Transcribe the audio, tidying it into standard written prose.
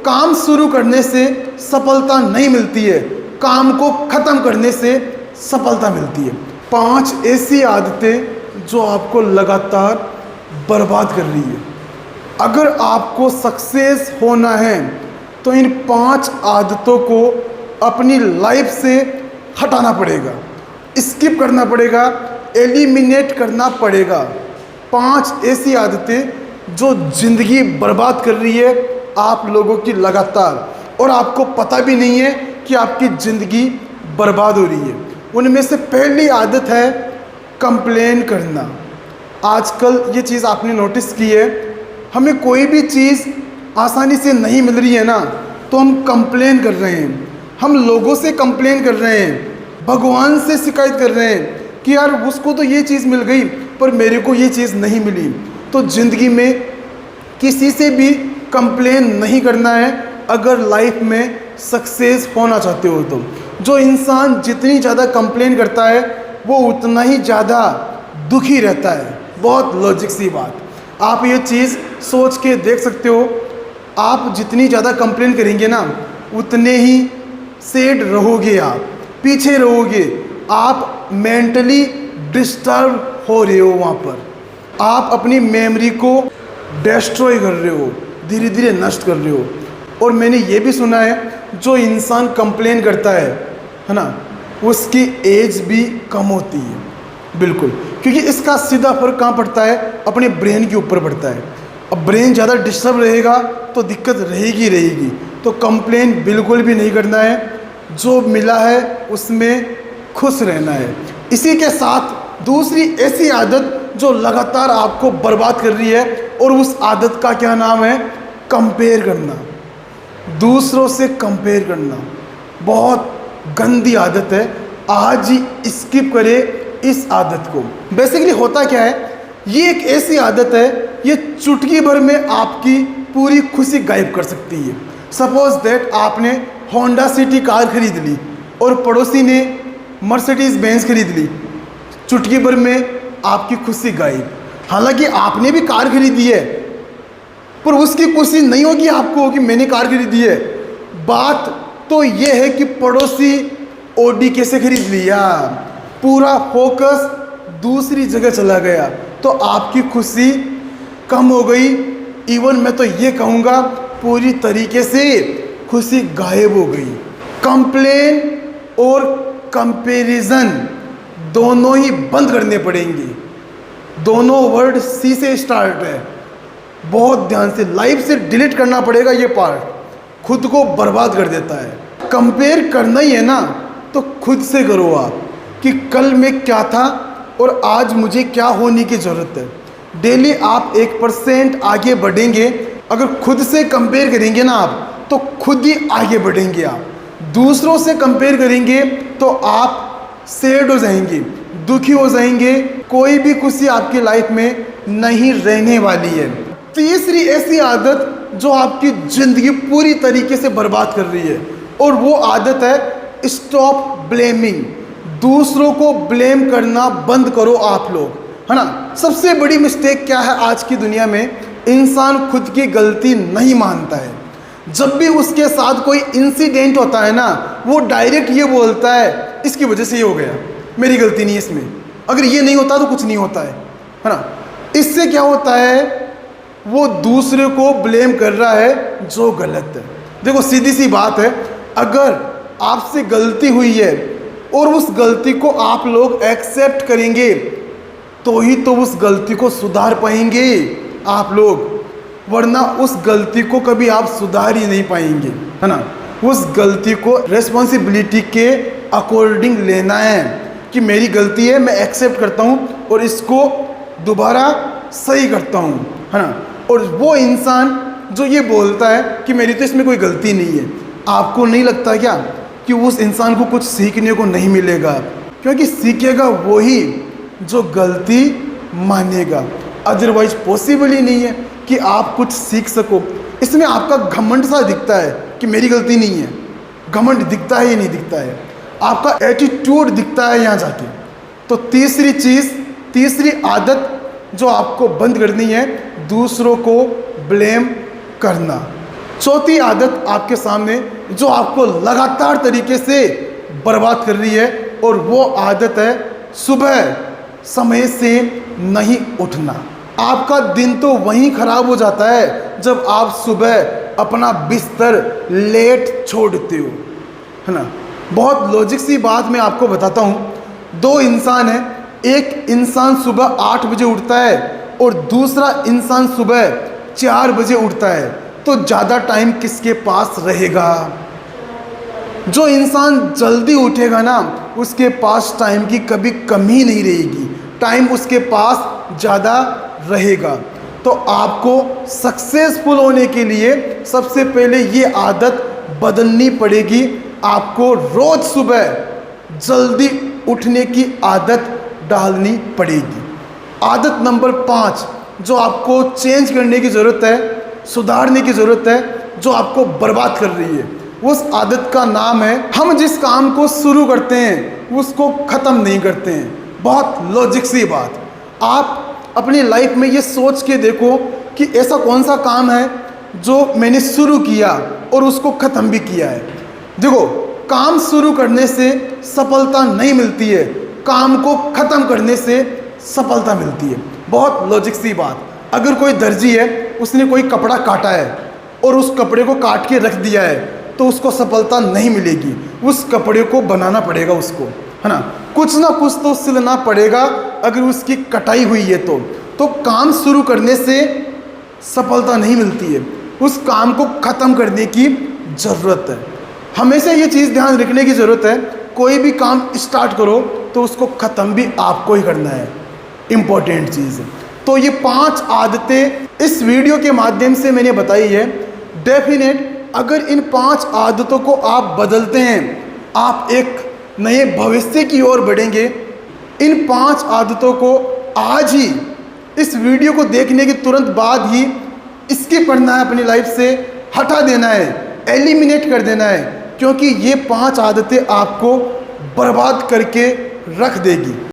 काम शुरू करने से सफलता नहीं मिलती है, काम को ख़त्म करने से सफलता मिलती है। 5 ऐसी आदतें जो आपको लगातार बर्बाद कर रही है। अगर आपको सक्सेस होना है तो इन 5 आदतों को अपनी लाइफ से हटाना पड़ेगा, स्किप करना पड़ेगा, एलिमिनेट करना पड़ेगा। 5 ऐसी आदतें जो ज़िंदगी बर्बाद कर रही है आप लोगों की लगातार, और आपको पता भी नहीं है कि आपकी ज़िंदगी बर्बाद हो रही है। उनमें से पहली आदत है कंप्लेन करना। आजकल ये चीज़ आपने नोटिस की है, हमें कोई भी चीज़ आसानी से नहीं मिल रही है ना, तो हम कंप्लेन कर रहे हैं, हम लोगों से कंप्लेन कर रहे हैं, भगवान से शिकायत कर रहे हैं कि यार उसको तो ये चीज़ मिल गई पर मेरे को ये चीज़ नहीं मिली। तो ज़िंदगी में किसी से भी कंप्लेन नहीं करना है अगर लाइफ में सक्सेस होना चाहते हो तो। जो इंसान जितनी ज़्यादा कंप्लेन करता है वो उतना ही ज़्यादा दुखी रहता है। बहुत लॉजिक सी बात, आप ये चीज़ सोच के देख सकते हो। आप जितनी ज़्यादा कंप्लेन करेंगे ना उतने ही सैड रहोगे, आप पीछे रहोगे, आप मेंटली डिस्टर्ब हो रहे हो। वहाँ पर आप अपनी मेमोरी को डिस्ट्रॉय कर रहे हो, धीरे धीरे नष्ट कर रहे हो। और मैंने ये भी सुना है जो इंसान कंप्लेन करता है ना, उसकी एज भी कम होती है। बिल्कुल, क्योंकि इसका सीधा फर्क कहाँ पड़ता है, अपने ब्रेन के ऊपर पड़ता है। अब ब्रेन ज़्यादा डिस्टर्ब रहेगा तो दिक्कत रहेगी। तो कंप्लेन बिल्कुल भी नहीं करना है, जो मिला है उसमें खुश रहना है। इसी के साथ दूसरी ऐसी आदत जो लगातार आपको बर्बाद कर रही है, और उस आदत का क्या नाम है, कंपेयर करना। दूसरों से कंपेयर करना बहुत गंदी आदत है। आज ही स्किप करें इस आदत को। बेसिकली होता क्या है, ये एक ऐसी आदत है, ये चुटकी भर में आपकी पूरी खुशी गायब कर सकती है। सपोज दैट आपने होंडा सिटी कार खरीद ली और पड़ोसी ने मर्सिडीज बेंज खरीद ली, चुटकी भर में आपकी खुशी गायब। हालांकि आपने भी कार खरीदी है पर उसकी खुशी नहीं होगी आपको कि मैंने कार खरीदी है। बात तो ये है कि पड़ोसी ऑडी कैसे खरीद लिया, पूरा फोकस दूसरी जगह चला गया, तो आपकी खुशी कम हो गई। इवन मैं तो ये कहूँगा पूरी तरीके से खुशी गायब हो गई। कंप्लेन और कंपैरिजन दोनों ही बंद करने पड़ेंगे। दोनों वर्ड सी से स्टार्ट है, बहुत ध्यान से लाइफ से डिलीट करना पड़ेगा। ये पार्ट खुद को बर्बाद कर देता है। कंपेयर करना ही है ना तो खुद से करो आप कि कल मैं क्या था और आज मुझे क्या होने की ज़रूरत है। डेली आप 1% आगे बढ़ेंगे। अगर खुद से कंपेयर करेंगे ना आप तो खुद ही आगे बढ़ेंगे। आप दूसरों से कंपेयर करेंगे तो आप सैड हो जाएंगे, दुखी हो जाएंगे, कोई भी खुशी आपकी लाइफ में नहीं रहने वाली है। तीसरी ऐसी आदत जो आपकी ज़िंदगी पूरी तरीके से बर्बाद कर रही है, और वो आदत है स्टॉप ब्लेमिंग। दूसरों को ब्लेम करना बंद करो आप लोग, है ना। सबसे बड़ी मिस्टेक क्या है आज की दुनिया में, इंसान खुद की गलती नहीं मानता है। जब भी उसके साथ कोई इंसिडेंट होता है ना, वो डायरेक्ट ये बोलता है इसकी वजह से ये हो गया, मेरी गलती नहीं है इसमें, अगर ये नहीं होता तो कुछ नहीं होता है ना। इससे क्या होता है, वो दूसरे को ब्लेम कर रहा है जो गलत है। देखो सीधी सी बात है, अगर आपसे गलती हुई है और उस गलती को आप लोग एक्सेप्ट करेंगे तो ही तो उस गलती को सुधार पाएंगे आप लोग, वरना उस गलती को कभी आप सुधार ही नहीं पाएंगे, है ना। उस गलती को रेस्पॉन्सिबिलिटी के अकॉर्डिंग लेना है कि मेरी गलती है, मैं एक्सेप्ट करता हूँ और इसको दोबारा सही करता हूँ, है ना। और वो इंसान जो ये बोलता है कि मेरी तो इसमें कोई गलती नहीं है, आपको नहीं लगता क्या कि उस इंसान को कुछ सीखने को नहीं मिलेगा? क्योंकि सीखेगा वही जो गलती मानेगा। अदरवाइज पॉसिबल ही नहीं है कि आप कुछ सीख सको। इसमें आपका घमंड सा दिखता है कि मेरी गलती नहीं है, घमंड दिखता है या नहीं दिखता है, आपका एटीट्यूड दिखता है यहाँ जाके। तो तीसरी चीज़, तीसरी आदत जो आपको बंद करनी है, दूसरों को ब्लेम करना। चौथी आदत आपके सामने जो आपको लगातार तरीके से बर्बाद कर रही है, और वो आदत है सुबह समय से नहीं उठना। आपका दिन तो वहीं खराब हो जाता है जब आप सुबह अपना बिस्तर लेट छोड़ते हो, है ना। बहुत लॉजिक सी बात मैं आपको बताता हूँ। दो इंसान हैं, एक इंसान सुबह 8 बजे उठता है और दूसरा इंसान सुबह 4 बजे उठता है, तो ज़्यादा टाइम किसके पास रहेगा? जो इंसान जल्दी उठेगा ना, उसके पास टाइम की कभी कमी नहीं रहेगी, टाइम उसके पास ज़्यादा रहेगा। तो आपको सक्सेसफुल होने के लिए सबसे पहले ये आदत बदलनी पड़ेगी। आपको रोज़ सुबह जल्दी उठने की आदत डालनी पड़ेगी। आदत नंबर 5 जो आपको चेंज करने की ज़रूरत है, सुधारने की ज़रूरत है, जो आपको बर्बाद कर रही है, उस आदत का नाम है, हम जिस काम को शुरू करते हैं उसको ख़त्म नहीं करते हैं। बहुत लॉजिक सी बात। आप अपनी लाइफ में ये सोच के देखो कि ऐसा कौन सा काम है जो मैंने शुरू किया और उसको ख़त्म भी किया है। देखो, काम शुरू करने से सफलता नहीं मिलती है, काम को ख़त्म करने से सफलता मिलती है। बहुत लॉजिक सी बात। अगर कोई दर्जी है, उसने कोई कपड़ा काटा है और उस कपड़े को काट के रख दिया है, तो उसको सफलता नहीं मिलेगी। उस कपड़े को बनाना पड़ेगा उसको, है ना। कुछ ना कुछ तो सिलना पड़ेगा अगर उसकी कटाई हुई है तो काम शुरू करने से सफलता नहीं मिलती है, उस काम को ख़त्म करने की ज़रूरत है। हमेशा ये चीज़ ध्यान रखने की ज़रूरत है, कोई भी काम स्टार्ट करो तो उसको ख़त्म भी आपको ही करना है, इम्पोर्टेंट चीज़ है। तो ये 5 आदतें इस वीडियो के माध्यम से मैंने बताई है। डेफिनेट अगर इन 5 आदतों को आप बदलते हैं, आप एक नए भविष्य की ओर बढ़ेंगे। इन 5 आदतों को आज ही, इस वीडियो को देखने के तुरंत बाद ही स्किप करना है, अपनी लाइफ से हटा देना है, एलिमिनेट कर देना है, क्योंकि ये 5 आदतें आपको बर्बाद करके रख देगी।